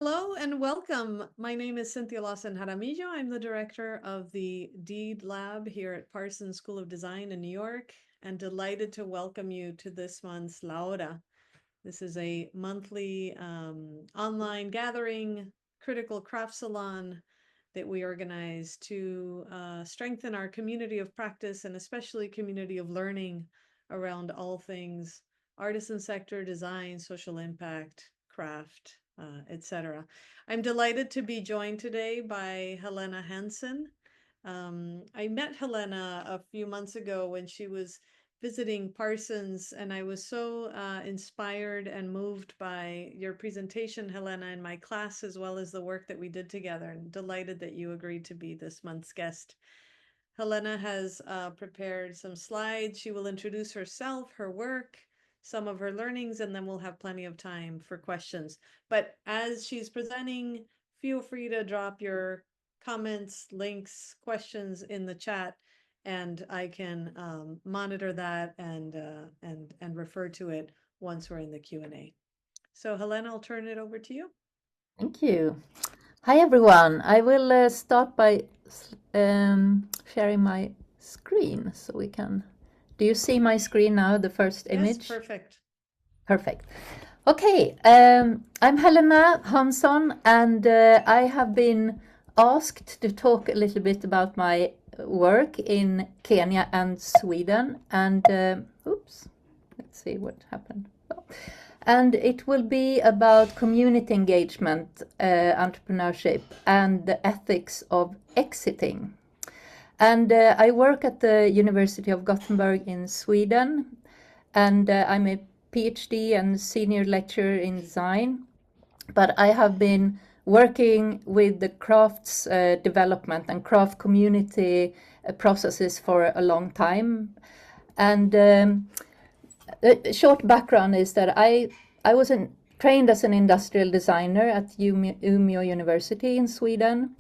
Hello and welcome. My name is Cynthia Lawson Jaramillo. I'm the director of the Deed Lab here at Parsons School of Design in New York, and delighted to welcome you to this month's La Hora. This is a monthly online gathering, critical craft salon that we organize to strengthen our community of practice and especially community of learning around all things artisan sector, design, social impact, craft, etc. I'm delighted to be joined today by Helena Hansson. I met Helena a few months ago when she was visiting Parsons, and I was so inspired and moved by your presentation, Helena, in my class, as well as the work that we did together, and delighted that you agreed to be this month's guest. Helena has prepared some slides. She will introduce herself, her work, some of her learnings, and then we'll have plenty of time for questions. But as she's presenting, feel free to drop your comments, links, questions in the chat, and I can monitor that and refer to it once we're in the Q&A. So Helena, I'll turn it over to you. Thank you. Hi, everyone. I will start by sharing my screen so we can... Do you see my screen now, the first image? Yes, perfect. Perfect. Okay, I'm Helena Hansson, and I have been asked to talk a little bit about my work in Kenya and Sweden. And oops, let's see what happened. And it will be about community engagement, entrepreneurship, and the ethics of exiting. And I work at the University of Gothenburg in Sweden, and I'm a Ph.D. and senior lecturer in design. But I have been working with the crafts development and craft community processes for a long time. And a short background is that I was trained as an industrial designer at Umeå University in Sweden.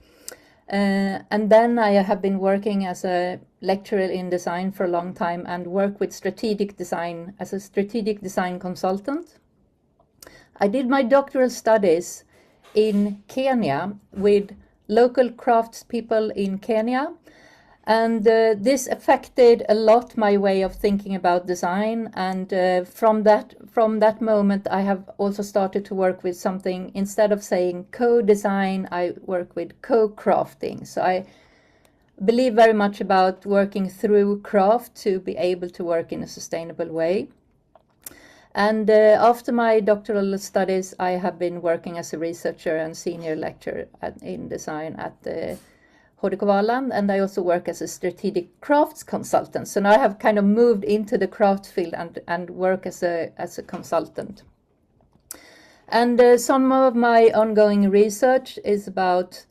And then I have been working as a lecturer in design for a long time and work with strategic design as a strategic design consultant. I did my doctoral studies in Kenya with local craftspeople in Kenya. And this affected a lot my way of thinking about design. And from that moment, I have also started to work with something, instead of saying co-design, I work with co-crafting. So I believe very much about working through craft to be able to work in a sustainable way. And after my doctoral studies, I have been working as a researcher and senior lecturer in design at the HDK-Valand, and I also work as a strategic crafts consultant. So now I have kind of moved into the craft field and work as a consultant. And some of my ongoing research is about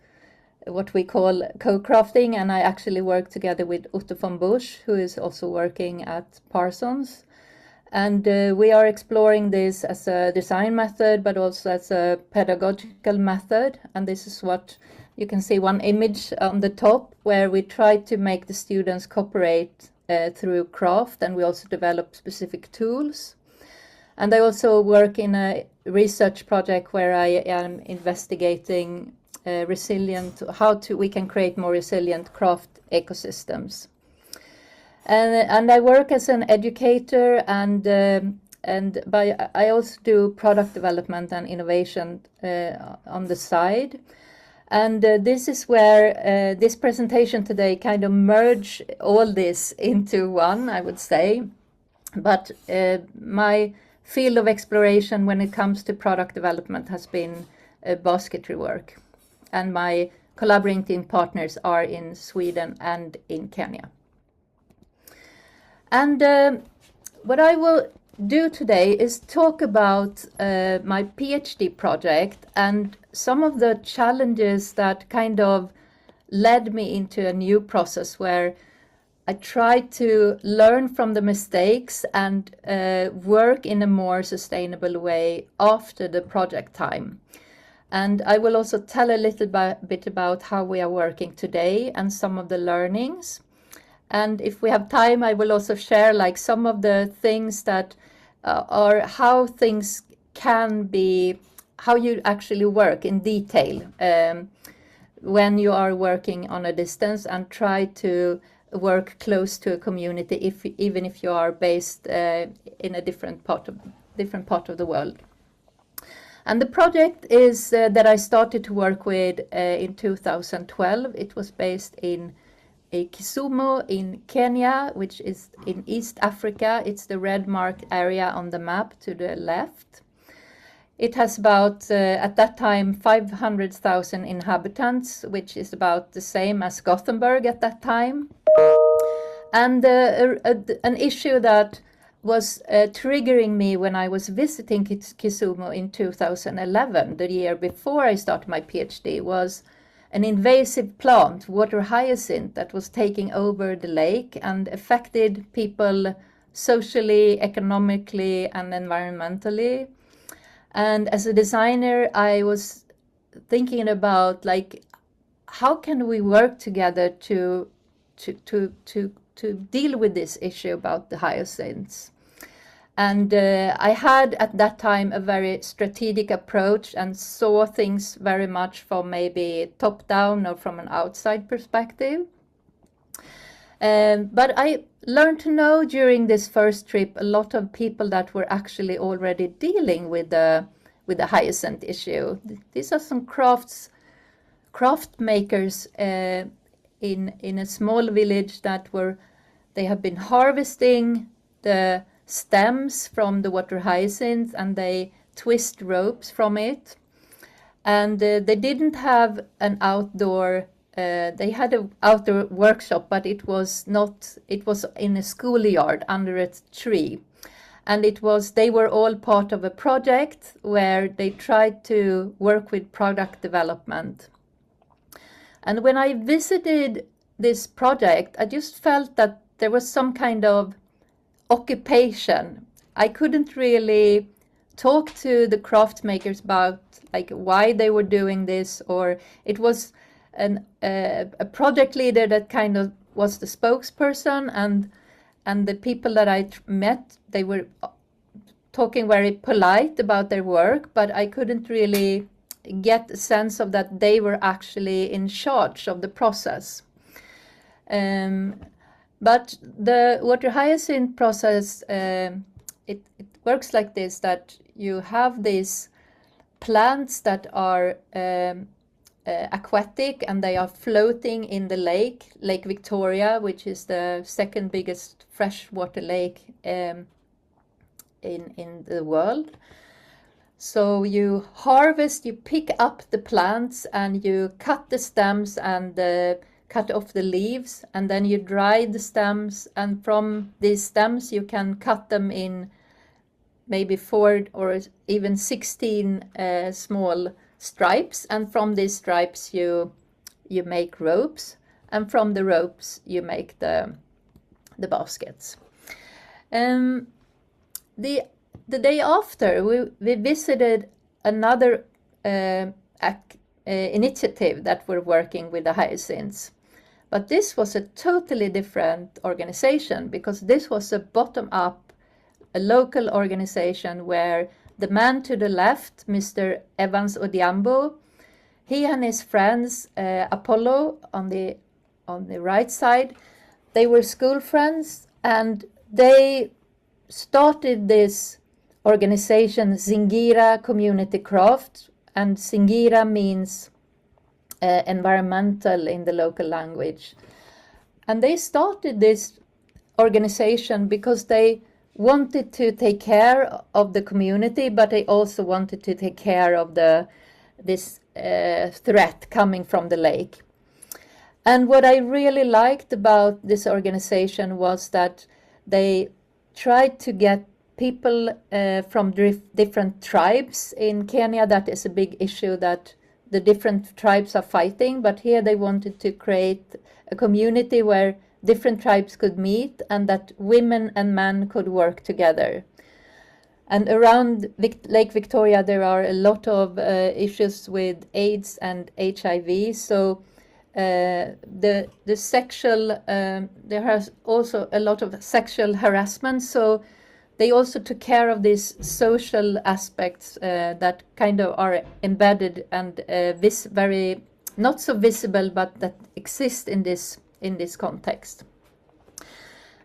what we call co-crafting, and I actually work together with Otto von Busch, who is also working at Parsons. And we are exploring this as a design method, but also as a pedagogical method. And this is what you can see, one image on the top, where we try to make the students cooperate through craft, and we also develop specific tools. And I also work in a research project where I am investigating we can create more resilient craft ecosystems. And I work as an educator, and I also do product development and innovation on the side. And this is where this presentation today kind of merge all this into one, I would say. But my field of exploration when it comes to product development has been basketry work. And my collaborating partners are in Sweden and in Kenya. And what I will do today is talk about my PhD project and some of the challenges that kind of led me into a new process where I try to learn from the mistakes and work in a more sustainable way after the project time. And I will also tell a little bit about how we are working today and some of the learnings. And if we have time, I will also share like some of the things that are how things can be how you actually work in detail when you are working on a distance, and try to work close to a community, even if you are based in a different part of the world. And the project is that I started to work with in 2012. It was based in Kisumu in Kenya, which is in East Africa. It's the red marked area on the map to the left. It has about, at that time, 500,000 inhabitants, which is about the same as Gothenburg at that time. And an issue that was triggering me when I was visiting Kisumu in 2011, the year before I started my PhD, was an invasive plant, water hyacinth, that was taking over the lake and affected people socially, economically, and environmentally. And as a designer, I was thinking about, like, how can we work together to deal with this issue about the hyacinths. And I had at that time a very strategic approach and saw things very much from maybe top down or from an outside perspective. But I learned to know during this first trip a lot of people that were actually already dealing with the hyacinth issue. These are some craft makers in a small village they have been harvesting the stems from the water hyacinth, and they twist ropes from it. And they didn't have an outdoor, they had an outdoor workshop, but it was in a schoolyard under a tree. And they were all part of a project where they tried to work with product development. And when I visited this project, I just felt that there was some kind of occupation. I couldn't really talk to the craft makers about, like, why they were doing this, or it was a project leader that kind of was the spokesperson, and the people that I met, they were talking very polite about their work, but I couldn't really get a sense of that they were actually in charge of the process. But the water hyacinth process, it works like this, that you have these plants that are aquatic, and they are floating in the Lake Victoria, which is the second biggest freshwater lake in the world. So you harvest, you pick up the plants, and you cut the stems and cut off the leaves, and then you dry the stems, and from these stems you can cut them in maybe 4 or even 16 small stripes, and from these stripes you make ropes, and from the ropes you make the baskets. The day after, we visited another initiative that were working with the hyacinths. But this was a totally different organization, because this was a bottom-up, a local organization where the man to the left, Mr. Evans Odhiambo, he and his friends, Apollo on the right side, they were school friends, and they started this organization, Zingira Community Craft, and Zingira means environmental in the local language. And they started this organization because they wanted to take care of the community, but they also wanted to take care of this threat coming from the lake. And what I really liked about this organization was that they tried to get people from different tribes in Kenya. That is a big issue that the different tribes are fighting, but here they wanted to create a community where different tribes could meet and that women and men could work together. And around Lake Victoria there are a lot of issues with AIDS and HIV, so the sexual there has also a lot of sexual harassment, so they also took care of these social aspects that kind of are embedded and very not so visible, but that exist in this context.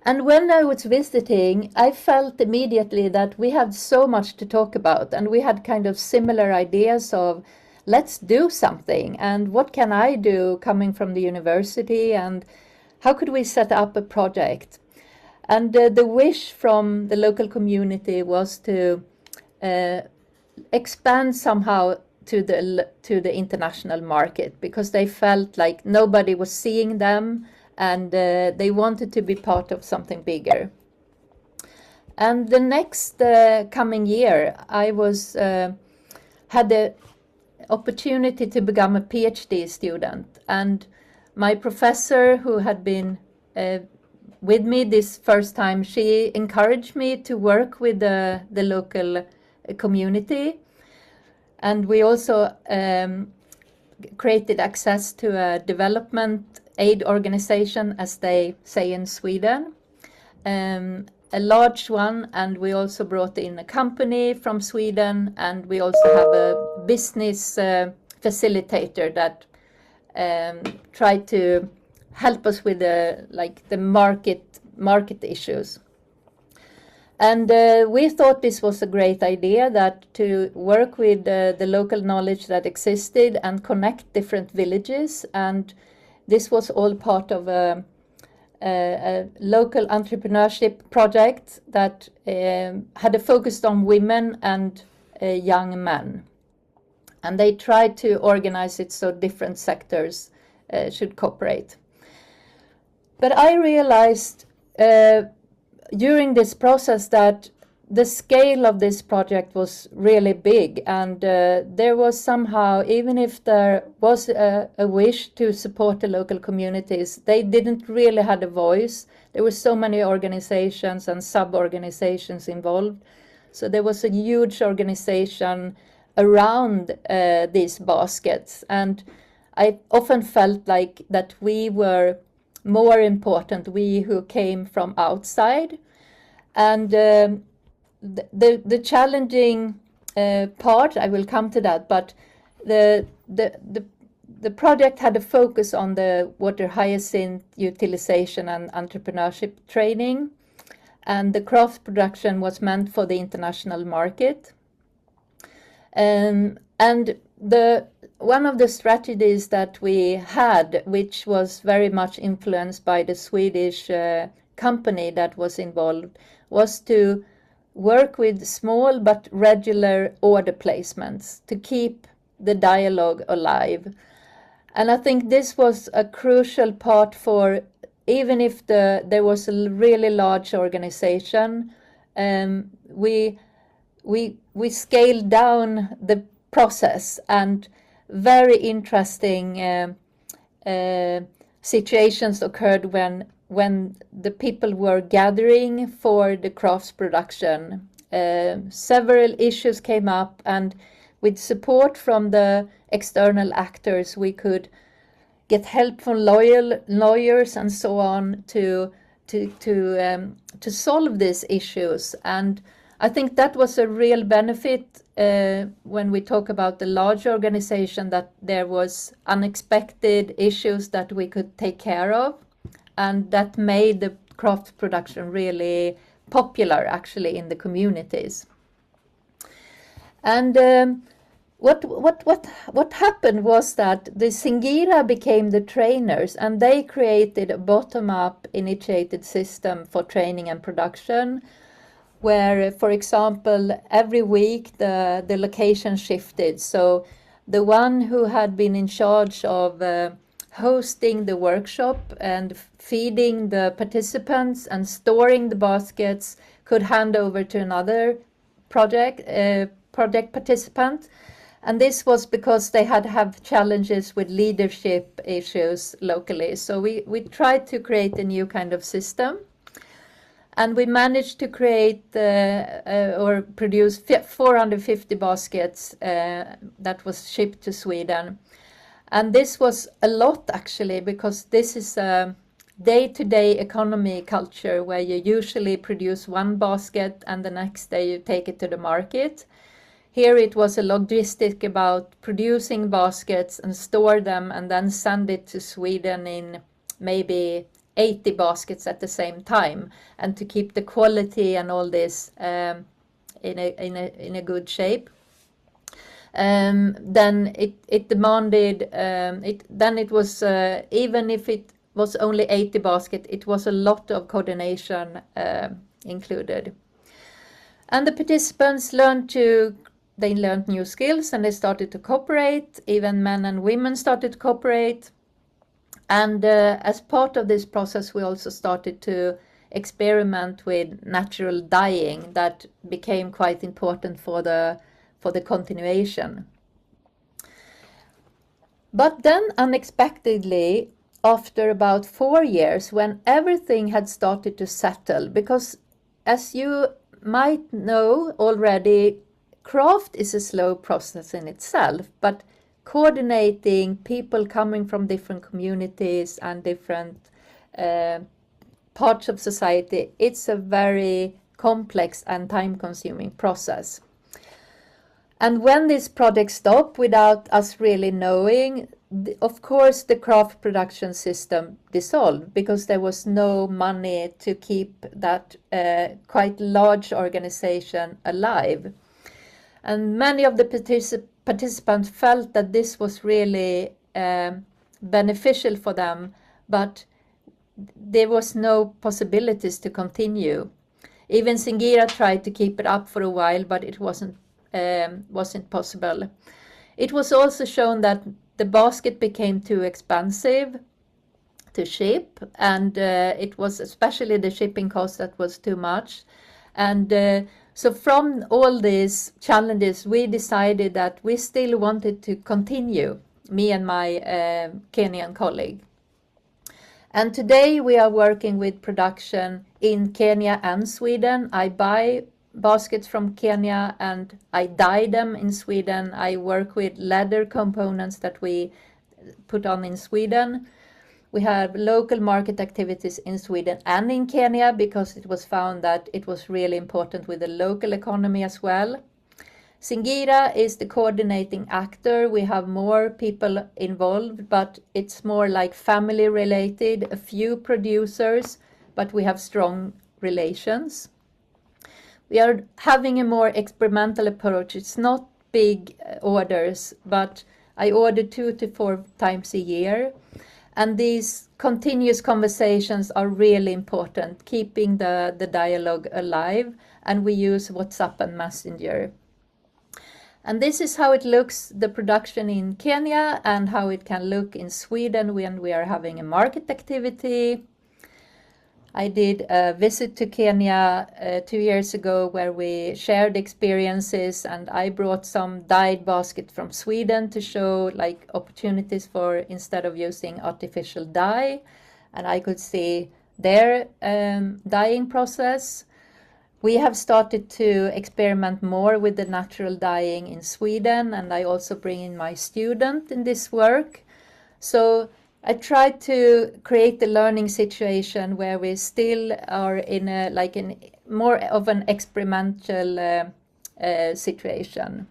And when I was visiting, I felt immediately that we had so much to talk about, and we had kind of similar ideas of, let's do something, and what can I do coming from the university, and how could we set up a project? And the wish from the local community was to expand somehow to the international market, because they felt like nobody was seeing them, and they wanted to be part of something bigger. And the next coming year, I had the opportunity to become a PhD student, and my professor, who had been with me this first time, she encouraged me to work with the local community, and we also created access to a development aid organization, as they say in Sweden, a large one, and we also brought in a company from Sweden, and we also have a business facilitator that tried to help us with the market issues. And we thought this was a great idea, that to work with the local knowledge that existed and connect different villages. And this was all part of a local entrepreneurship project that had a focus on women and young men. And they tried to organize it so different sectors should cooperate. But I realized during this process that the scale of this project was really big, and there was somehow, even if there was a wish to support the local communities, they didn't really have a voice. There were so many organizations and sub-organizations involved. So there was a huge organization around these baskets, and I often felt like that we were more important, we who came from outside. And the challenging part, I will come to that, but the project had a focus on the water hyacinth utilization and entrepreneurship training, and the craft production was meant for the international market. And one of the strategies that we had, which was very much influenced by the Swedish company that was involved, was to work with small but regular order placements to keep the dialogue alive. And I think this was a crucial part for, even if there was a really large organization, we scaled down the process, and very interesting situations occurred when the people were gathering for the crafts production. Several issues came up, and with support from the external actors, we could get help from lawyers and so on to solve these issues. And I think that was a real benefit when we talk about the large organization, that there was unexpected issues that we could take care of, and that made the craft production really popular actually in the communities. And what happened was that the Singira became the trainers, and they created a bottom-up initiated system for training and production, where, for example, every week the location shifted. So the one who had been in charge of hosting the workshop and feeding the participants and storing the baskets could hand over to another project participant. And this was because they had have challenges with leadership issues locally. So we tried to create a new kind of system. And we managed to create or produce 450 baskets that was shipped to Sweden. And this was a lot actually, because this is a day-to-day economy culture where you usually produce one basket and the next day you take it to the market. Here it was a logistic about producing baskets and store them and then send it to Sweden in maybe 80 baskets at the same time, and to keep the quality and all this in a good shape. Then it demanded then it was even if it was only 80 baskets, it was a lot of coordination included. And the participants learned new skills, and they started to cooperate. Even men and women started to cooperate. And as part of this process, we also started to experiment with natural dyeing that became quite important for the continuation. But then unexpectedly, after about 4 years, when everything had started to settle, because as you might know already, craft is a slow process in itself, but coordinating people coming from different communities and different parts of society, it's a very complex and time-consuming process. And when this project stopped without us really knowing, of course the craft production system dissolved, because there was no money to keep that quite large organization alive. And many of the participants felt that this was really beneficial for them, but there was no possibilities to continue. Even Singira tried to keep it up for a while, but it wasn't possible. It was also shown that the basket became too expensive to ship, and it was especially the shipping cost that was too much. And so from all these challenges, we decided that we still wanted to continue, me and my Kenyan colleague. And today we are working with production in Kenya and Sweden. I buy baskets from Kenya and I dye them in Sweden. I work with leather components that we put on in Sweden. We have local market activities in Sweden and in Kenya, because it was found that it was really important with the local economy as well. Singira is the coordinating actor. We have more people involved, but it's more like family related, a few producers, but we have strong relations. We are having a more experimental approach. It's not big orders, but I order 2 to 4 times a year. And these continuous conversations are really important, keeping the dialogue alive. And we use WhatsApp and Messenger. And this is how it looks, the production in Kenya, and how it can look in Sweden when we are having a market activity. I did a visit to Kenya 2 years ago where we shared experiences, and I brought some dyed basket from Sweden to show like opportunities for instead of using artificial dye, and I could see their dyeing process. We have started to experiment more with the natural dyeing in Sweden, and I also bring in my student in this work. So I tried to create a learning situation where we still are in more of an experimental situation.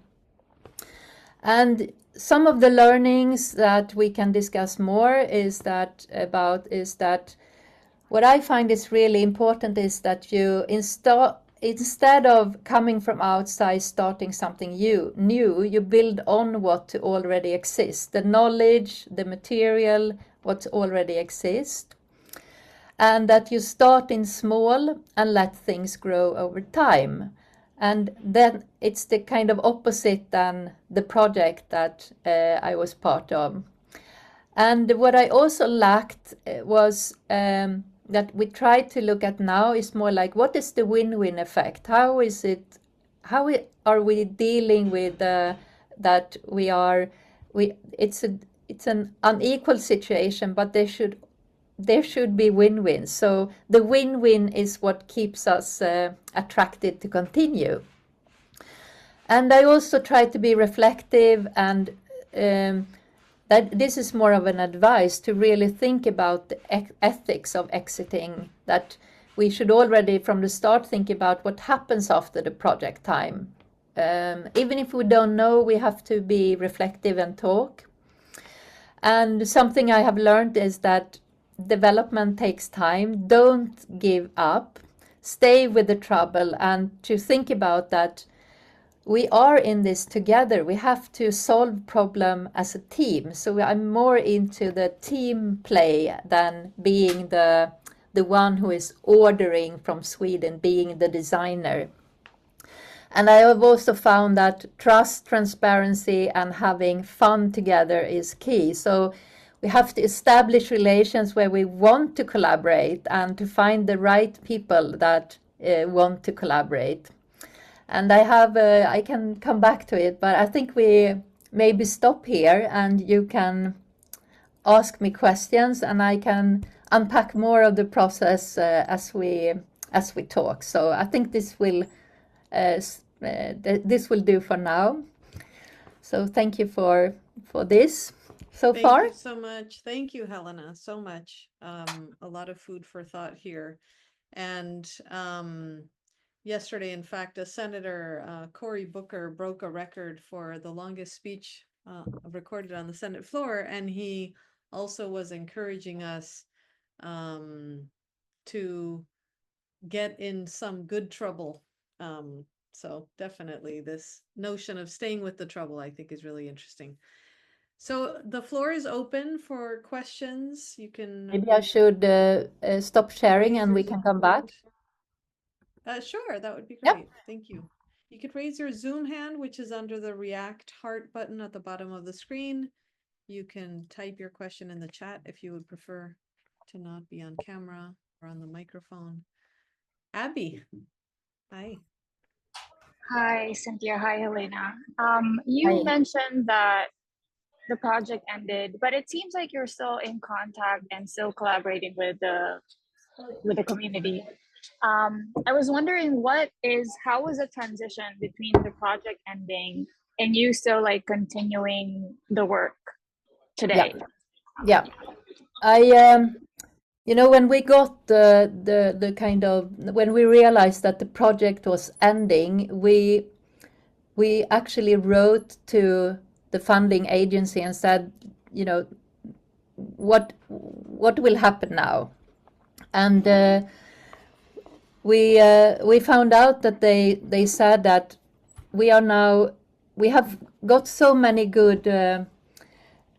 And some of the learnings that we can discuss more is that what I find is really important is that you instead of coming from outside, starting something new, you build on what already exists, the knowledge, the material, what already exists, and that you start in small and let things grow over time. And then it's the kind of opposite than the project that I was part of. And what I also lacked was that we try to look at now is more like, what is the win-win effect? How are we dealing with that it's an unequal situation, but there should be win-win. So the win-win is what keeps us attracted to continue. And I also try to be reflective and that this is more of an advice to really think about the ethics of exiting, that we should already from the start think about what happens after the project time. Even if we don't know, we have to be reflective and talk. And something I have learned is that development takes time. Don't give up. Stay with the trouble, and to think about that we are in this together. We have to solve problem as a team. So I'm more into the team play than being the one who is ordering from Sweden, being the designer. And I have also found that trust, transparency, and having fun together is key. So we have to establish relations where we want to collaborate and to find the right people that want to collaborate. And I can come back to it, but I think we maybe stop here and you can ask me questions and I can unpack more of the process as we talk. So I think this will do for now. So thank you for this so far. Thank you so much. Thank you, Helena, so much. A lot of food for thought here. And yesterday, in fact, a Senator, Cory Booker, broke a record for the longest speech recorded on the Senate floor. And he also was encouraging us to get in some good trouble. So definitely this notion of staying with the trouble, I think, is really interesting. So the floor is open for questions. You can... Maybe I should stop sharing and we can come back. Sure, that would be great. Yep. Thank you. You could raise your Zoom hand, which is under the React Heart button at the bottom of the screen. You can type your question in the chat if you would prefer to not be on camera or on the microphone. Abby, hi. Hi, Cynthia. Hi, Helena. You mentioned that the project ended, but it seems like you're still in contact and still collaborating with the community. I was wondering how was the transition between the project ending and you still like continuing the work today? Yeah. When we got the kind of, when we realized that the project was ending, we actually wrote to the funding agency and said, what will happen now? And we found out that they said that we have got so many good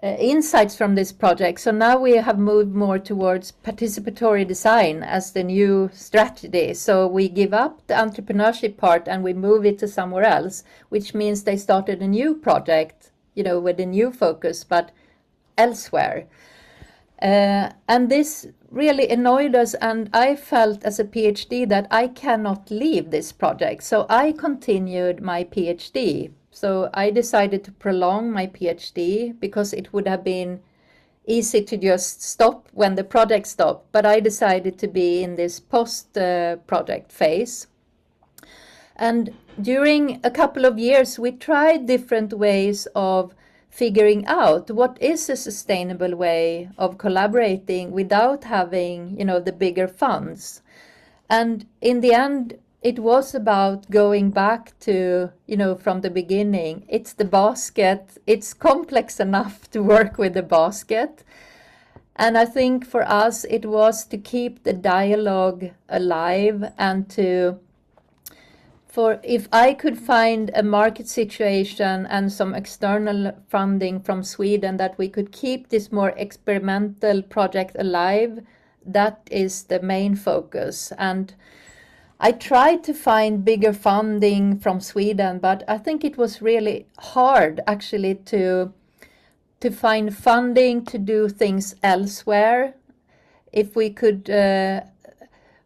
insights from this project. So now we have moved more towards participatory design as the new strategy. So we give up the entrepreneurship part and we move it to somewhere else, which means they started a new project, with a new focus, but elsewhere. And this really annoyed us, and I felt as a PhD that I cannot leave this project. So I continued my PhD. So I decided to prolong my PhD because it would have been easy to just stop when the project stopped. But I decided to be in this post-project phase. And during a couple of years, we tried different ways of figuring out what is a sustainable way of collaborating without having, the bigger funds. And in the end, it was about going back to, from the beginning. It's the basket. It's complex enough to work with the basket. And I think for us, it was to keep the dialogue alive and if I could find a market situation and some external funding from Sweden that we could keep this more experimental project alive, that is the main focus. And I tried to find bigger funding from Sweden, but I think it was really hard actually to find funding to do things elsewhere. If we could,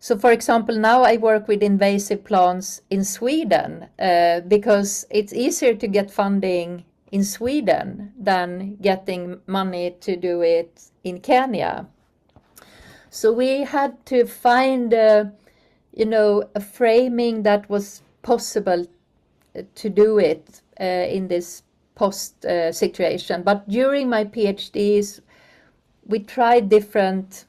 so for example, now I work with invasive plants in Sweden because it's easier to get funding in Sweden than getting money to do it in Kenya. So we had to find a framing that was possible to do it in this post situation. But during my PhDs, we tried different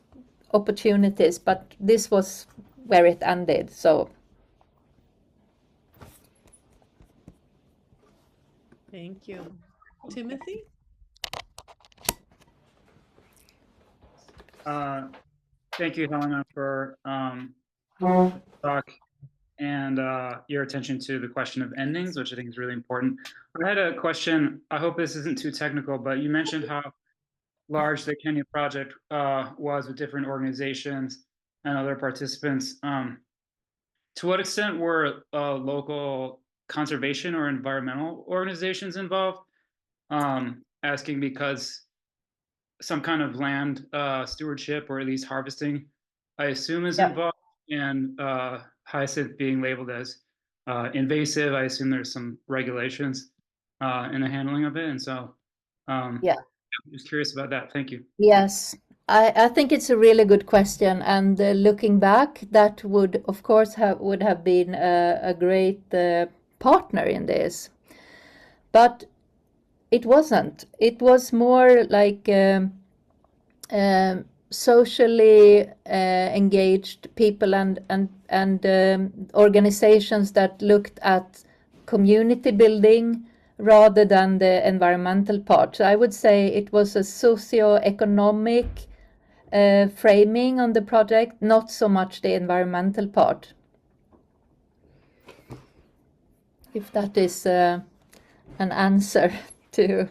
opportunities, but this was where it ended. So Thank you. Timothy? Thank you, Helena, for the talk and your attention to the question of endings, which I think is really important. I had a question. I hope this isn't too technical, but you mentioned how large the Kenya project was with different organizations and other participants. To what extent were local conservation or environmental organizations involved? Asking because some kind of land stewardship or at least harvesting, I assume, is involved, and hyacinth being labeled as invasive, I assume there's some regulations in the handling of it, and so I'm just curious about that. Thank you. yes, I think it's a really good question, and looking back, that would of course would have been a great partner in this, but it wasn't. It was more like socially engaged people and organizations that looked at community building rather than the environmental part. So I would say it was a socio-economic framing on the project, not so much the environmental part. If that is an answer to...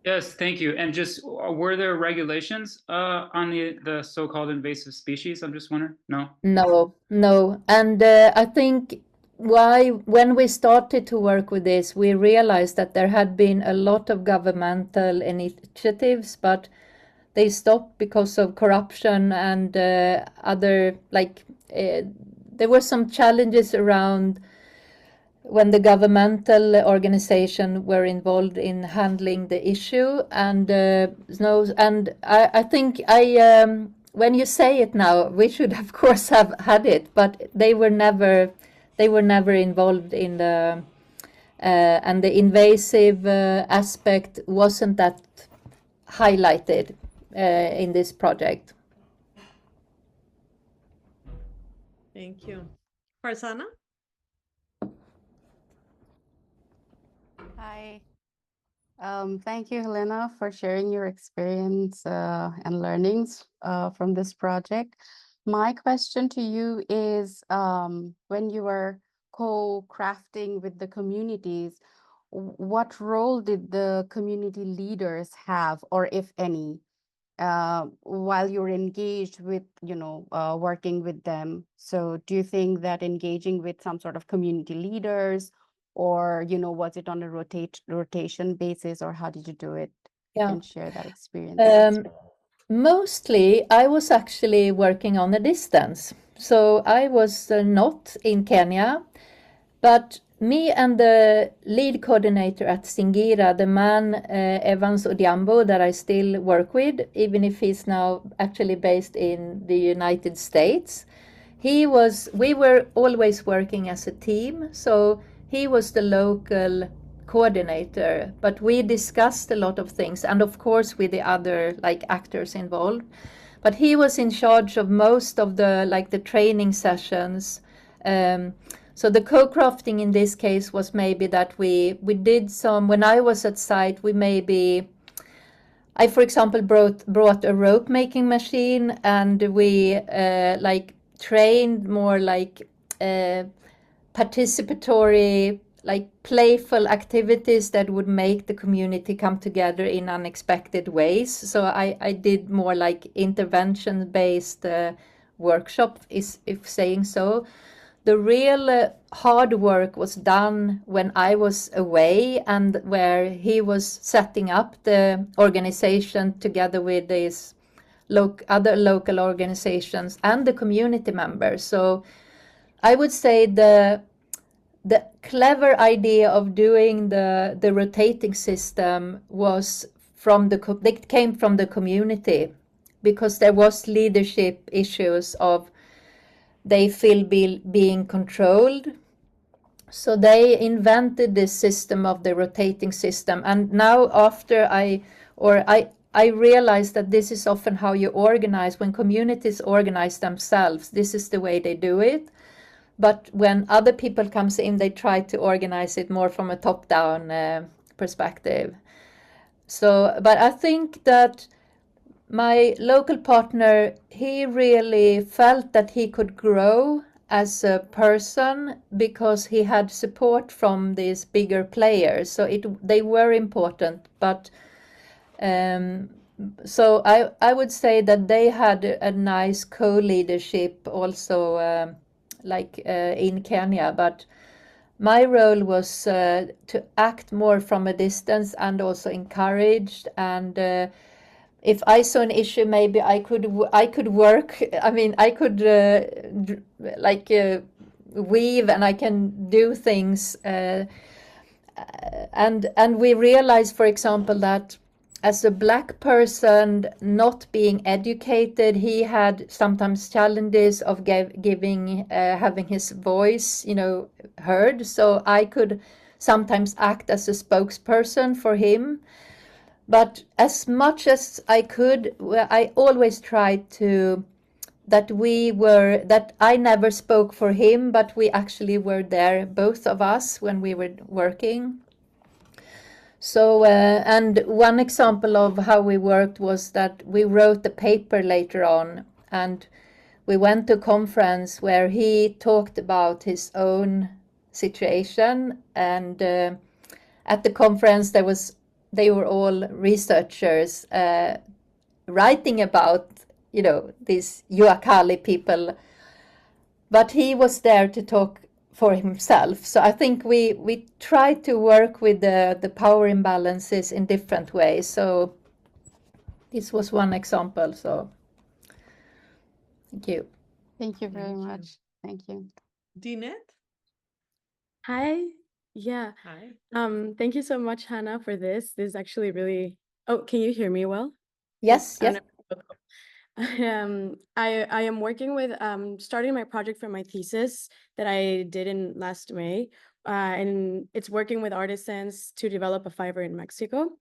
Yes, thank you. And just, were there regulations on the so-called invasive species? I'm just wondering. No? No. And I think when we started to work with this, we realized that there had been a lot of governmental initiatives, but they stopped because of corruption and other, there were some challenges around when the governmental organization were involved in handling the issue, and I think when you say it now, we should of course have had it, but they were never involved in the and the invasive aspect wasn't that highlighted in this project. Thank you. Farzana? Hi. Thank you, Helena, for sharing your experience and learnings from this project. My question to you is, when you were co-crafting with the communities, what role did the community leaders have, or if any, while you're engaged with, working with them? So do you think that engaging with some sort of community leaders, or, was it on a rotation basis, or how did you do it? You can share that experience. Mostly, I was actually working on a distance. So I was not in Kenya, but me and the lead coordinator at Singira, the man Evans Odhiambo, that I still work with, even if he's now actually based in the United States, we were always working as a team. So he was the local coordinator, but we discussed a lot of things, and of course with the other actors involved. But he was in charge of most of the training sessions. So the co-crafting in this case was maybe that we did some, when I was at site, I, for example, brought a rope making machine, and we trained more participatory, playful activities that would make the community come together in unexpected ways. So I did more intervention-based workshop, if saying so. The real hard work was done when I was away, and where he was setting up the organization together with these other local organizations and the community members. So I would say the clever idea of doing the rotating system came from the community, because there was leadership issues of they feel being controlled. So they invented this system of the rotating system. And now after I realized that this is often how you organize. When communities organize themselves, this is the way they do it. But when other people comes in, they try to organize it more from a top-down perspective. So, but I think that my local partner, he really felt that he could grow as a person because he had support from these bigger players. So they were important, but so I would say that they had a nice co-leadership also, like in Kenya. But my role was to act more from a distance and also encouraged. And if I saw an issue, maybe I could work. I mean, I could weave, and I can do things. And we realized, for example, that as a Black person not being educated, he had sometimes challenges of having his voice, heard. So I could sometimes act as a spokesperson for him. But as much as I could, I always tried that I never spoke for him, but we actually were there, both of us, when we were working. So, and one example of how we worked was that we wrote a paper later on, and we went to a conference where he talked about his own situation. And at the conference, they were all researchers writing about, these Jua Kali people. But he was there to talk for himself. So I think we try to work with the power imbalances in different ways. So this was one example. So thank you. Thank you very Thank you. much. Thank you. Dinette? Hi. Yeah. Hi. Thank you so much, Hannah, for this. This is actually really. Oh, can you hear me well? Yes, I yes. don't know. I am working with starting my project for my thesis that I did in last May, and it's working with artisans to develop a fiber in Mexico.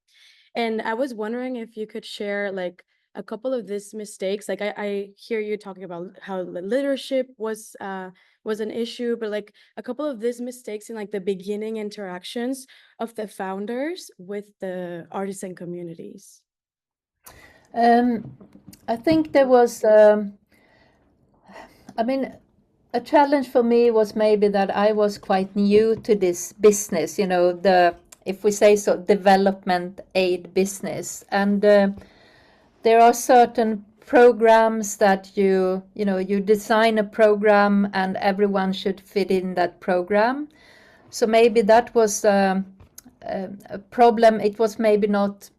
And I was wondering if you could share like a couple of these mistakes. Like I hear you talking about how the leadership was an issue, but like a couple of these mistakes in like the beginning interactions of the founders with the artisan communities. I think there was, a challenge for me was maybe that I was quite new to this business, if we say so, development aid business. And there are certain programs that you design a program and everyone should fit in that program. So maybe that was a problem. It was maybe not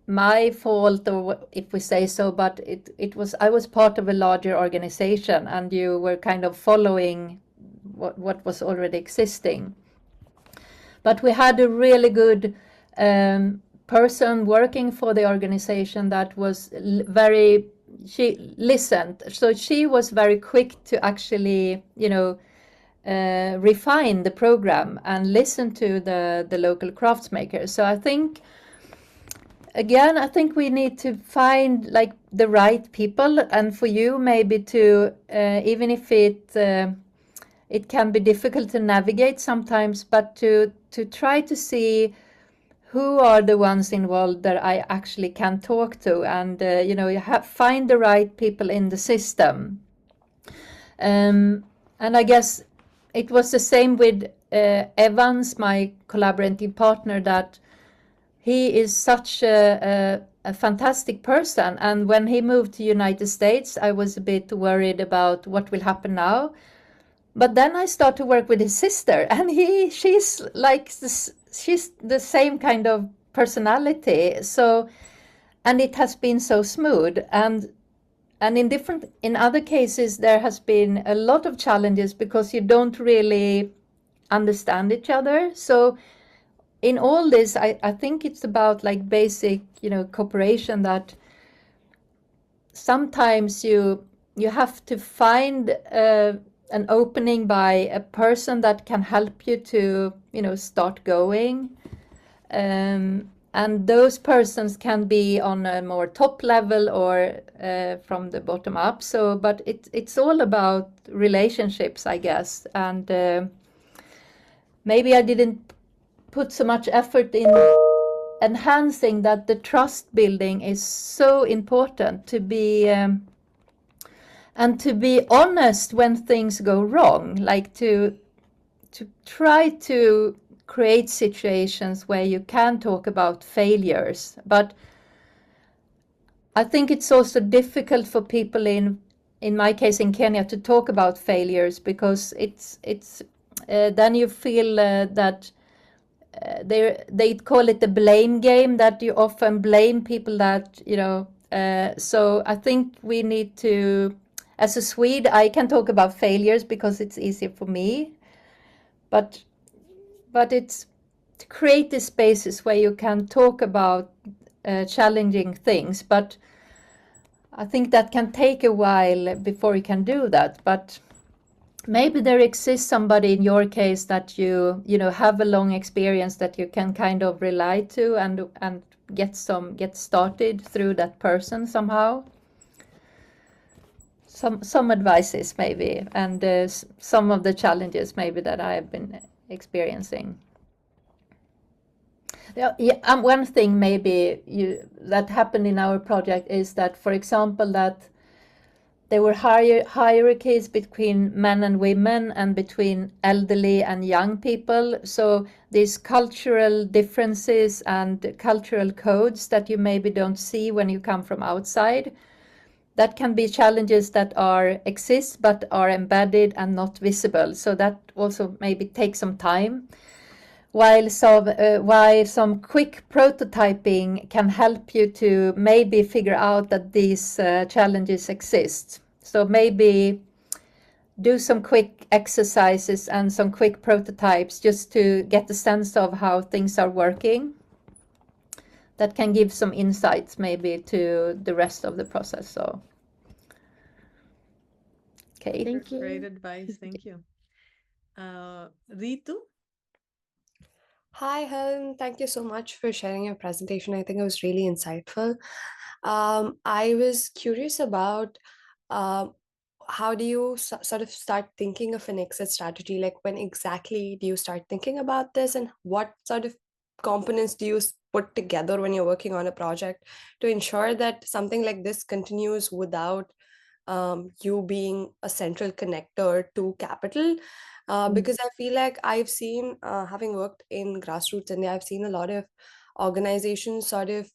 my fault, or if we say so, but I was part of a larger organization, and you were kind of following what was already existing. But we had a really good person working for the organization that was she listened. So she was very quick to actually, refine the program and listen to the local craftsmakers. So I think we need to find like the right people, and for you maybe to even if it can be difficult to navigate sometimes, but to try to see who are the ones involved that I actually can talk to, and find the right people in the system. And I guess it was the same with Evans, my collaborating partner, that he is such a fantastic person. And when he moved to United States, I was a bit worried about what will happen now. But then I start to work with his sister, and she's like this, she's the same kind of personality. So, and it has been so smooth. And in other cases, there has been a lot of challenges because you don't really understand each other. So in all this, I think it's about like basic, cooperation, that sometimes you have to find an opening by a person that can help you to, start going. And those persons can be on a more top level or from the bottom up. So, but it's all about relationships, I guess. And maybe I didn't put so much effort in enhancing that. The trust building is so important to be and to be honest when things go wrong, like to try to create situations where you can talk about failures. But I think it's also difficult for people in my case in Kenya to talk about failures, because it's then you feel that they call it the blame game, that you often blame people that, so I think we need to, as a Swede, I can talk about failures because it's easier for me, but it's to create these spaces where you can talk about challenging things. But I think that can take a while before you can do that. But maybe there exists somebody in your case that you have a long experience that you can kind of rely to and get started through that person somehow. Some advices maybe, and some of the challenges maybe that I have been experiencing. Yeah, one thing maybe that happened in our project is that, for example, that there were hierarchies between men and women and between elderly and young people. So these cultural differences and cultural codes that you maybe don't see when you come from outside, that can be challenges that exist but are embedded and not visible. So that also maybe takes some time. While some quick prototyping can help you to maybe figure out that these challenges exist. So maybe do some quick exercises and some quick prototypes just to get a sense of how things are working. That can give some insights maybe to the rest of the process. So, okay. Thank you. Great advice. Thank you. Ritu? Hi, Helen. Thank you so much for sharing your presentation. I think it was really insightful. I was curious about how do you sort of start thinking of an exit strategy? Like, when exactly do you start thinking about this, and what sort of components do you put together when you're working on a project to ensure that something like this continues without you being a central connector to capital? Because I feel like I've seen, having worked in grassroots India, I've seen a lot of organizations sort of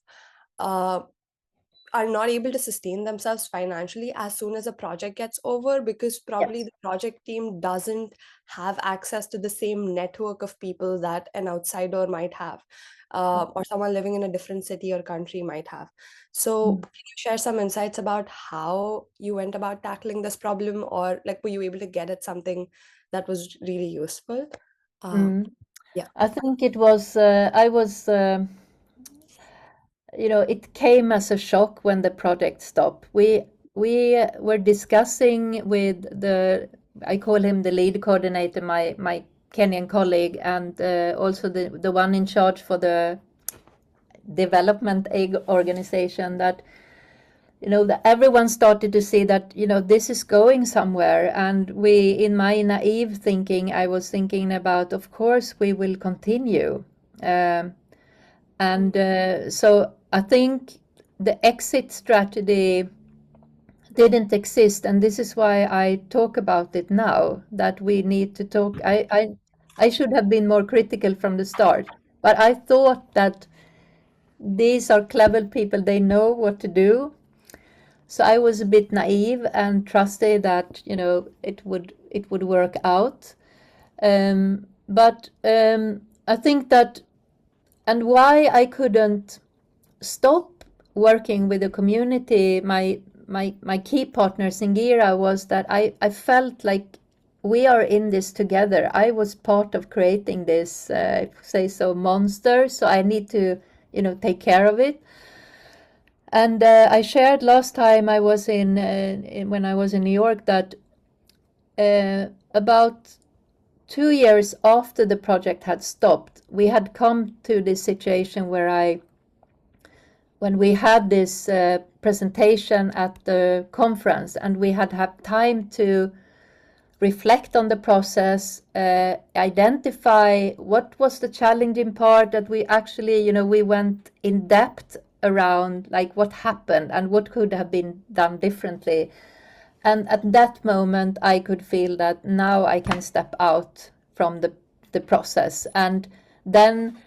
are not able to sustain themselves financially as soon as a project gets over, because probably the project team doesn't have access to the same network of people that an outsider might have, or someone living in a different city or country might have. So can you share some insights about how you went about tackling this problem, or like, were you able to get at something that was really useful? Yeah. I think it was, it came as a shock when the project stopped. We were discussing with I call him the lead coordinator, my Kenyan colleague, and also the one in charge for the development aid organization, that that everyone started to see that this is going somewhere. And in my naive thinking, I was thinking about, of course we will continue, and so I think the exit strategy didn't exist, and this is why I talk about it now, that we need to talk. I should have been more critical from the start, but I thought that these are clever people, they know what to do. So I was a bit naive and trusted that it would work out. But I think that, and why I couldn't stop working with the community, my key partner Singira, was that I felt like we are in this together. I was part of creating this, say so, monster. So I need to take care of it. And I shared last time I was when I was in New York, that about 2 years after the project had stopped, we had come to this situation where when we had this presentation at the conference, and we had time to reflect on the process, identify what was the challenging part, that we actually, we went in depth around like what happened and what could have been done differently. And at that moment, I could feel that now I can step out from the process. And then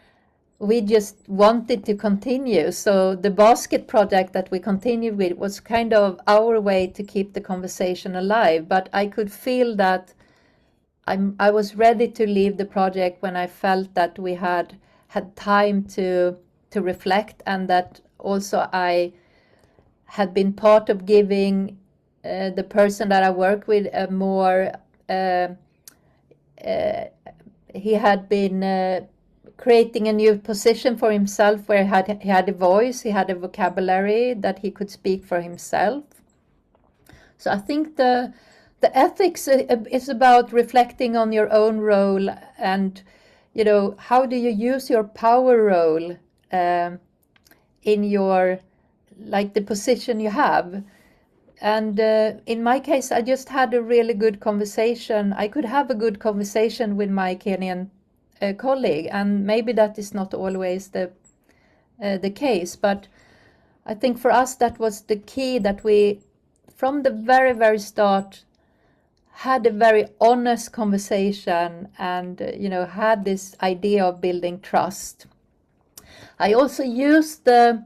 we just wanted to continue. So the basket project that we continued with was kind of our way to keep the conversation alive. But I could feel that I was ready to leave the project when I felt that we had time to reflect, and that also I had been part of giving the person that I work with a more, he had been creating a new position for himself where he had a voice, he had a vocabulary that he could speak for himself. So I think the ethics is about reflecting on your own role, and how do you use your power role in your, like, the position you have. And in my case, I just had a really good conversation. I could have a good conversation with my Kenyan colleague, and maybe that is not always the case, but I think for us that was the key, that we from the very, very start had a very honest conversation, and had this idea of building trust. I also used the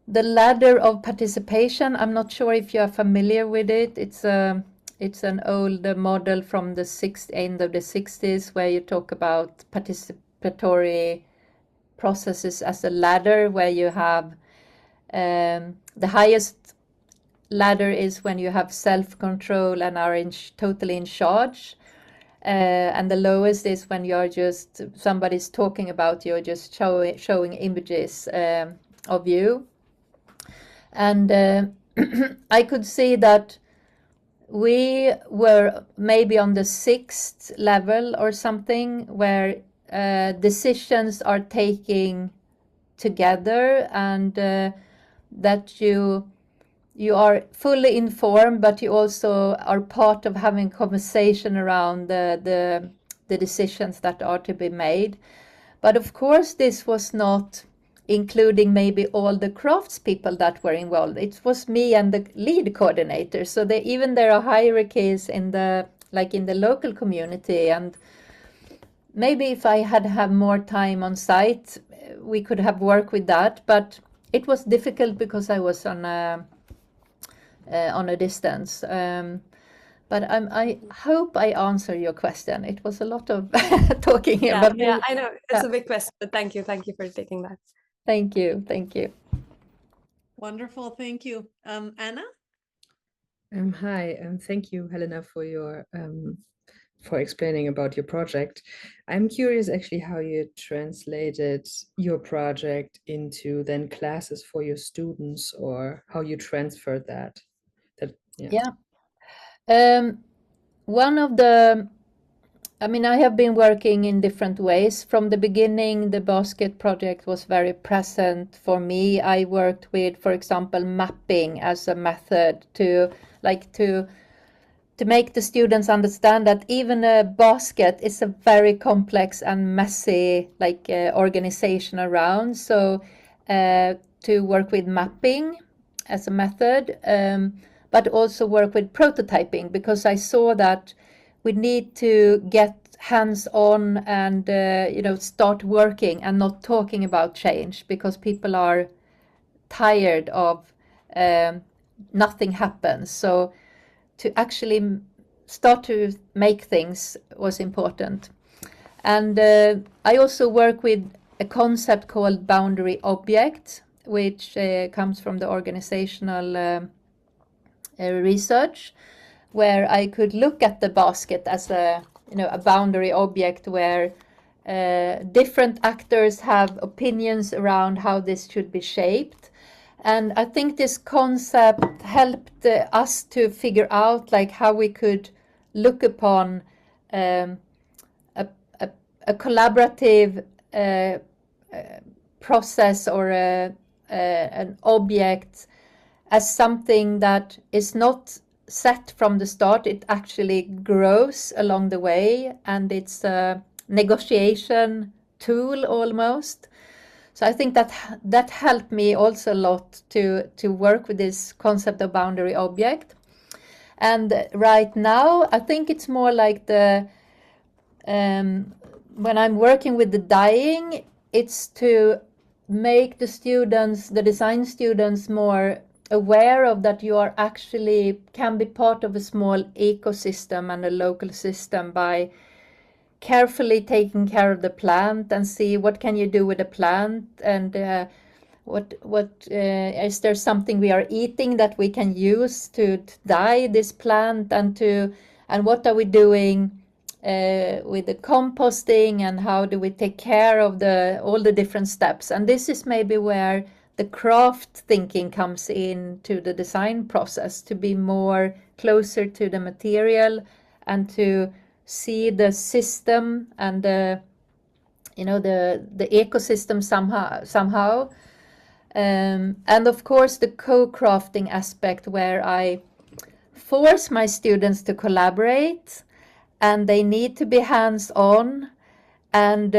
ladder of participation. I'm not sure if you are familiar with it. It's an old model from the end of the 60s, where you talk about participatory processes as a ladder, where you have the highest ladder is when you have self-control and are totally in charge. And the lowest is when you're just, somebody's talking about you, just showing images of you. And I could see that we were maybe on the 6th level or something, where decisions are taking together, and that you are fully informed, but you also are part of having conversation around the decisions that are to be made. But of course, this was not including maybe all the craftspeople that were involved. It was me and the lead coordinator. So even there are hierarchies in the local community. And maybe if I had more time on site, we could have worked with that. But it was difficult because I was on a distance. But I hope I answer your question. It was a lot of talking here. Yeah, I know it's a big question, but thank you for taking that. Thank you. Wonderful, thank you. Anna? Hi, thank you, Helena, for your for explaining about your project. I'm curious actually how you translated your project into then classes for your students, or how you transferred that. One of the, I have been working in different ways. From the beginning, the basket project was very present for me. I worked with, for example, mapping as a method to make the students understand that even a basket is a very complex and messy organization around. So to work with mapping as a method, but also work with prototyping, because I saw that we need to get hands-on and start working and not talking about change, because people are tired of nothing happens. So to actually start to make things was important. And I also work with a concept called boundary object, which comes from the organizational research, where I could look at the basket as a boundary object, where different actors have opinions around how this should be shaped. And I think this concept helped us to figure out how we could look upon a, a collaborative process or an object as something that is not set from the start. It actually grows along the way, and it's a negotiation tool almost. So I think that helped me also a lot to work with this concept of boundary object. And right now, I think it's more like the when I'm working with the dyeing, it's to make the students, the design students, more aware of that you are actually can be part of a small ecosystem and a local system by carefully taking care of the plant and see what can you do with the plant, and what is there something we are eating that we can use to dye this plant, and what are we doing with the composting, and how do we take care of all the different steps. And this is maybe where the craft thinking comes in to the design process, to be more closer to the material and to see the system and the ecosystem somehow. And of course the co-crafting aspect, where I force my students to collaborate, and they need to be hands-on and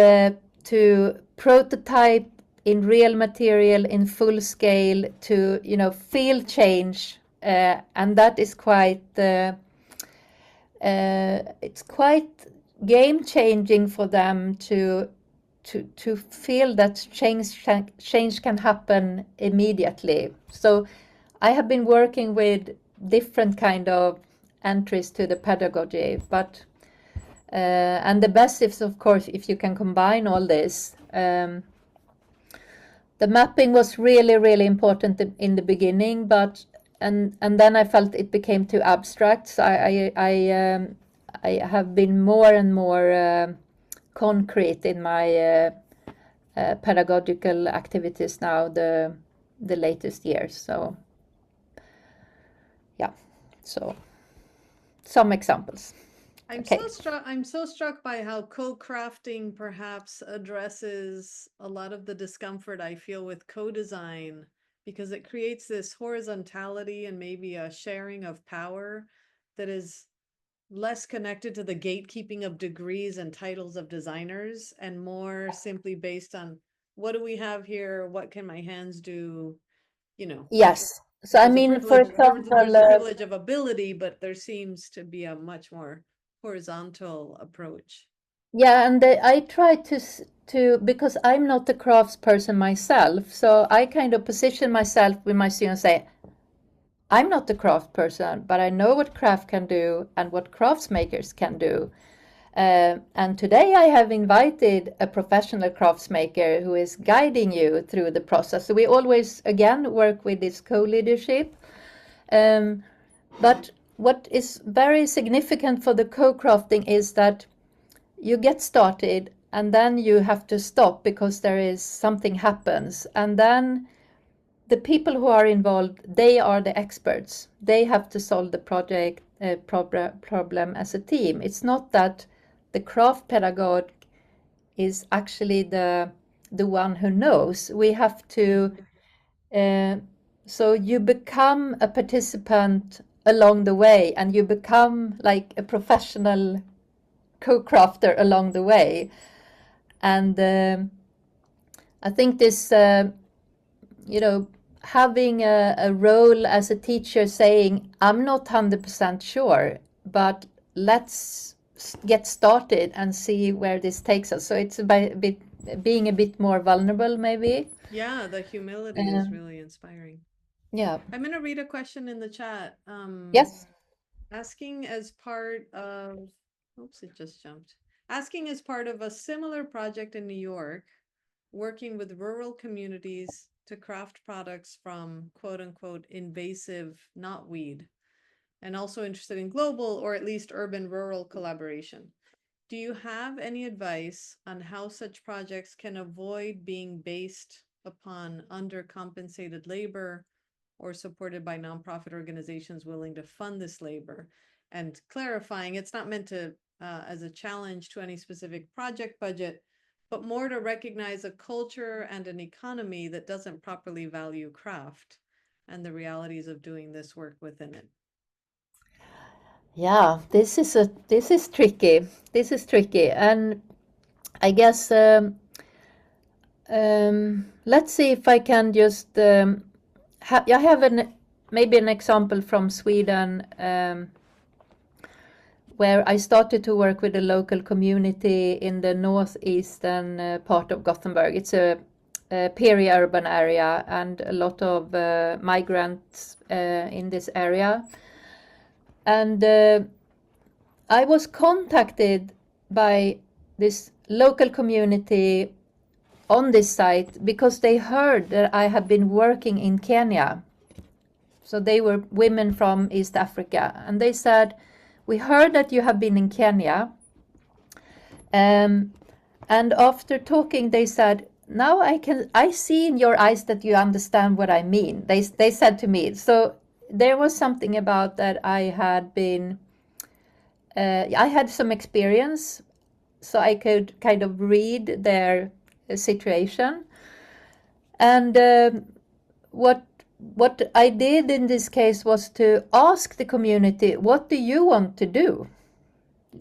to prototype in real material in full scale, to feel change, and that is quite it's quite game changing for them to feel that change can happen immediately. So I have been working with different kind of entries to the pedagogy, but and the best is, of course, if you can combine all this. The mapping was really important in the beginning, but and then I felt it became too abstract. So I have been more and more concrete in my pedagogical activities now the latest years. So yeah, so some examples. I'm so struck by how co-crafting perhaps addresses a lot of the discomfort I feel with co-design, because it creates this horizontality and maybe a sharing of power that is less connected to the gatekeeping of degrees and titles of designers, and more simply based on what do we have here, what can my hands do, Yes. So I mean, for example, there's a privilege of ability, but there seems to be a much more horizontal approach. Yeah, and I try to because I'm not a crafts person myself, so I kind of position myself with my students, say, I'm not a craft person, but I know what craft can do and what crafts makers can do. And today I have invited a professional crafts maker who is guiding you through the process. So we always, again, work with this co-leadership. But what is very significant for the co-crafting is that you get started and then you have to stop because there is something happens. And then the people who are involved, they are the experts. They have to solve the project problem as a team. It's not that the craft pedagogue is actually the one who knows. We have to, so you become a participant along the way, and you become like a professional co-crafter along the way. And I think this, having a role as a teacher saying, I'm not 100% sure, but let's get started and see where this takes us. So it's being a bit more vulnerable, maybe. Yeah, the humility is really inspiring. Yeah. I'm going to read a question in the chat. Yes. Asking as part of, oops, it just jumped. Asking as part of a similar project in New York, working with rural communities to craft products from quote unquote invasive knotweed, and also interested in global or at least urban rural collaboration. Do you have any advice on how such projects can avoid being based upon undercompensated labor or supported by nonprofit organizations willing to fund this labor? and clarifying. It's not meant to as a challenge to any specific project budget, but more to recognize a culture and an economy that doesn't properly value craft and the realities of doing this work within it. Yeah, this is tricky. This is tricky, and I guess let's see if I can just I have maybe an example from Sweden, where I started to work with a local community in the northeastern part of Gothenburg. It's a peri-urban area and a lot of migrants in this area. And I was contacted by this local community on this site because they heard that I had been working in Kenya. So they were women from East Africa, and they said, "We heard that you have been in Kenya." And after talking, they said, "Now I see in your eyes that you understand what I mean." They said to me. So there was something about that I had some experience, so I could kind of read their situation. And what I did in this case was to ask the community, what do you want to do?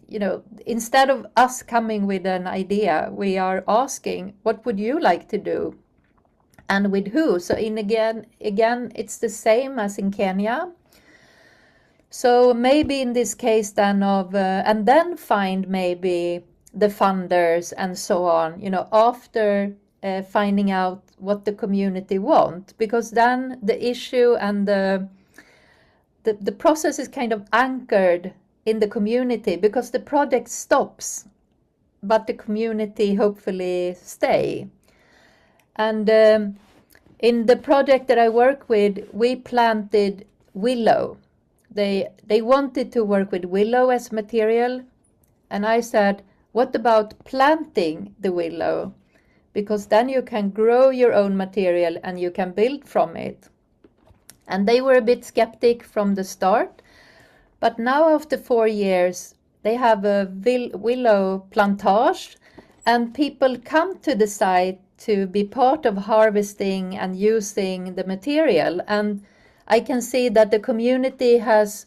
You know, instead of us coming with an idea, we are asking, what would you like to do? And with who? So again, it's the same as in Kenya. So maybe in this case then and then find maybe the funders and so on, you know, after finding out what the community want, because then the issue and the process is kind of anchored in the community, because the project stops, but the community hopefully stay. And in the project that I work with, we planted willow. They wanted to work with willow as material, and I said, what about planting the willow? Because then you can grow your own material and you can build from it. And they were a bit skeptic from the start, but now after 4 years, they have a willow plantage, and people come to the site to be part of harvesting and using the material. And I can see that the community has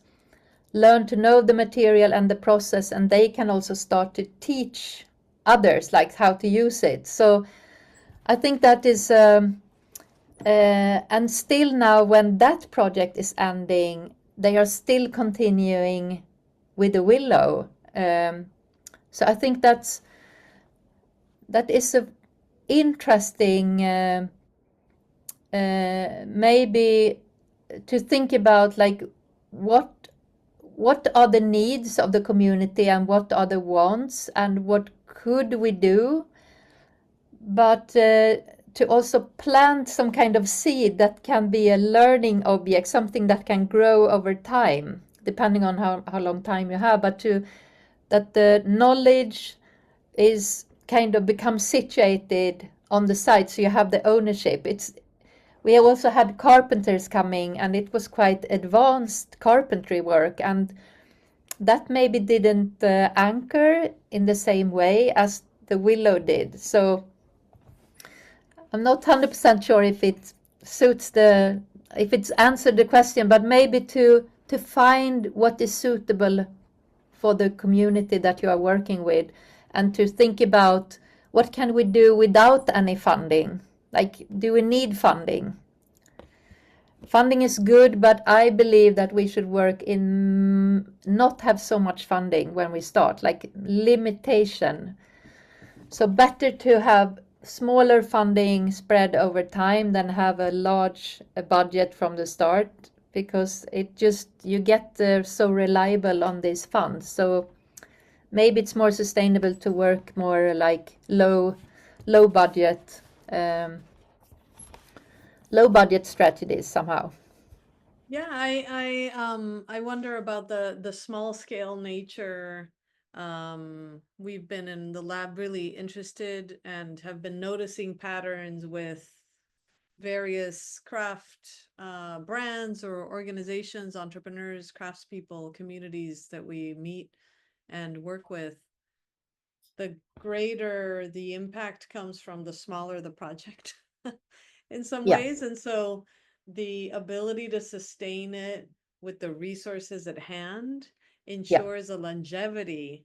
learned to know the material and the process, and they can also start to teach others like how to use it. So I think that is, and still now when that project is ending, they are still continuing with the willow. So I think that is a interesting maybe to think about, like what are the needs of the community and what are the wants and what could we do, but to also plant some kind of seed that can be a learning object, something that can grow over time, depending on how long time you have, but that the knowledge is kind of become situated on the site, so you have the ownership. We also had carpenters coming, and it was quite advanced carpentry work, and that maybe didn't anchor in the same way as the willow did. So I'm not 100% sure if it suits if it's answered the question, but maybe to find what is suitable for the community that you are working with, and to think about what can we do without any funding. Like, do we need funding? Funding is good, but I believe that we should work in not have so much funding when we start, like limitation. So better to have smaller funding spread over time than have a large budget from the start, because you get so reliable on these funds. So maybe it's more sustainable to work more like low budget strategies somehow. Yeah, I wonder about the small scale nature. We've been in the lab really interested and have been noticing patterns with various craft brands or organizations, entrepreneurs, craftspeople, communities that we meet and work with, the greater the impact comes from, the smaller the project in some Yeah. ways. And so the ability to sustain it with the resources at hand ensures a longevity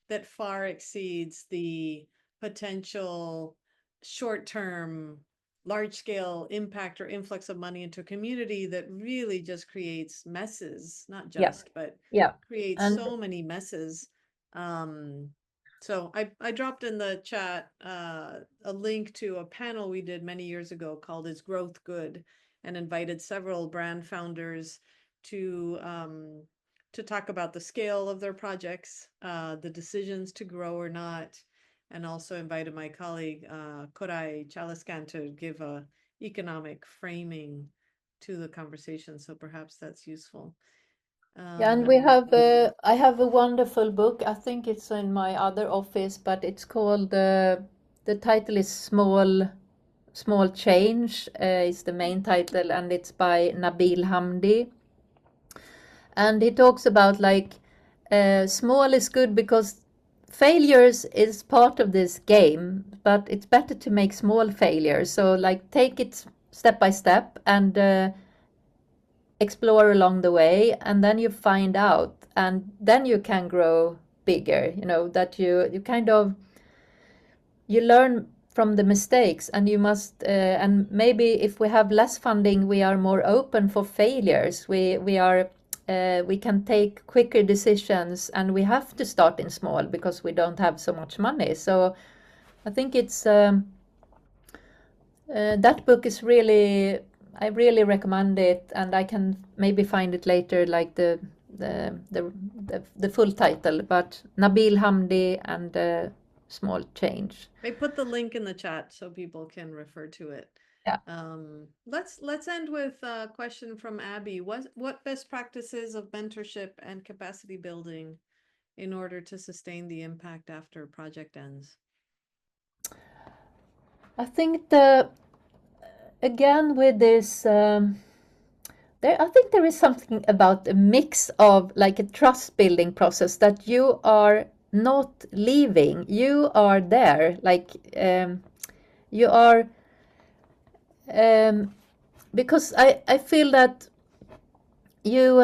that far exceeds the potential short-term large-scale impact or influx of money into a community that really just creates messes, not just, but Yeah. creates And so many messes. So I dropped in the chat a link to a panel we did many years ago called Is Growth Good, and invited several brand founders to talk about the scale of their projects, the decisions to grow or not, and also invited my colleague Koray Chaliskan to give a economic framing to the conversation. So perhaps that's useful. yeah, and we have I have a wonderful book. I think it's in my other office, but it's called the title is Small Change is the main title, and it's by Nabil Hamdi. And he talks about like small is good because failures is part of this game, but it's better to make small failures. So like take it step by step and explore along the way, and then you find out, and then you can grow bigger. You know that you kind of you learn from the mistakes, and you must and maybe if we have less funding, we are more open for failures. We can take quicker decisions, and we have to start in small because we don't have so much money. So I think it's that book is really, I really recommend it, and I can maybe find it later, like the full title, but Nabil Hamdi and Small Change. I put the link in the chat so people can refer to it. Yeah. Let's end with a question from Abby. What best practices of mentorship and capacity building in order to sustain the impact after a project ends? I think again with this I think there is something about a mix of like a trust building process, that you are not leaving, you are there, like you are because I feel that you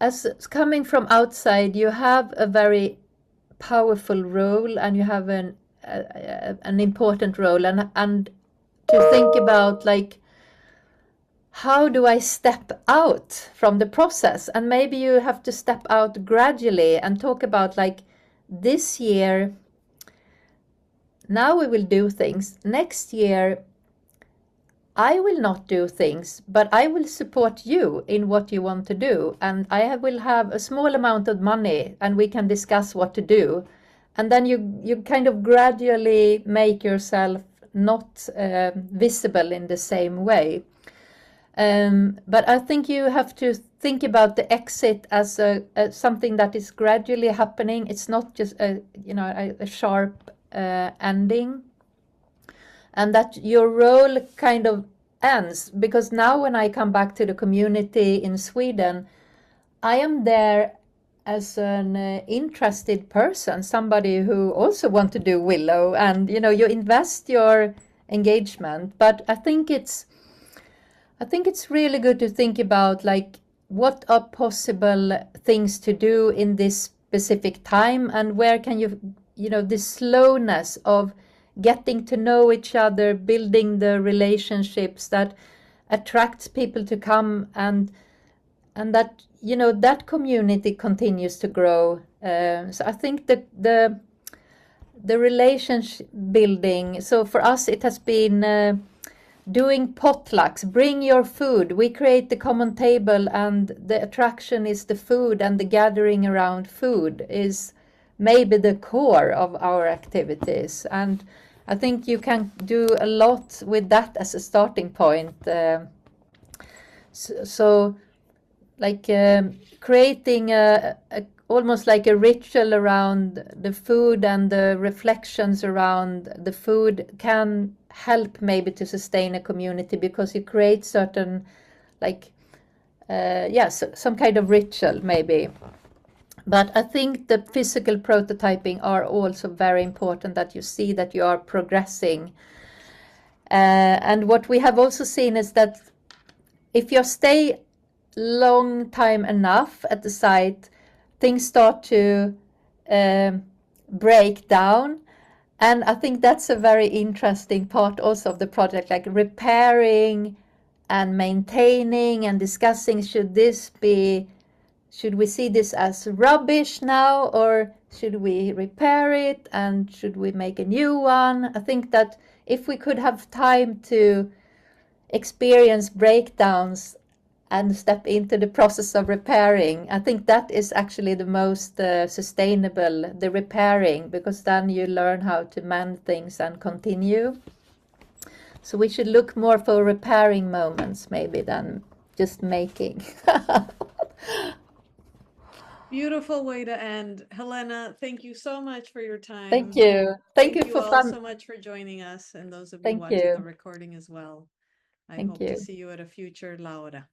as coming from outside, you have a very powerful role, and you have an important role, and to think about like, how do I step out from the process? And maybe you have to step out gradually and talk about like, this year, now we will do things. Next year, I will not do things, but I will support you in what you want to do. And I will have a small amount of money, and we can discuss what to do. And then you kind of gradually make yourself not visible in the same way. But I think you have to think about the exit as something that is gradually happening. It's not just a sharp ending, and that your role kind of ends. Because now when I come back to the community in Sweden, I am there as an interested person, somebody who also want to do Willow, and you invest your engagement. But I think it's really good to think about like, what are possible things to do in this specific time, and where can the slowness of getting to know each other, building the relationships that attracts people to come, and that that community continues to grow. So I think that the relationship building. So for us, it has been doing potlucks, bring your food. We create the common table, and the attraction is the food, and the gathering around food is maybe the core of our activities. And I think you can do a lot with that as a starting point. So like creating almost like a ritual around the food, and the reflections around the food can help maybe to sustain a community, because you create certain, like, some kind of ritual maybe. But I think the physical prototyping are also very important, that you see that you are progressing. And what we have also seen is that if you stay long time enough at the site, things start to break down. And I think that's a very interesting part also of the project, like repairing and maintaining and discussing, should we see this as rubbish now, or should we repair it, and should we make a new one? I think that if we could have time to experience breakdowns and step into the process of repairing, I think that is actually the most sustainable, the repairing, because then you learn how to mend things and continue. So we should look more for repairing moments maybe than just making. Beautiful way to end. Helena, thank you so much for your time. Thank you. Thank you for all fun. so much for joining us, and those of you Thank watching you. the recording as well. I Thank hope you. to see you at a future Laura.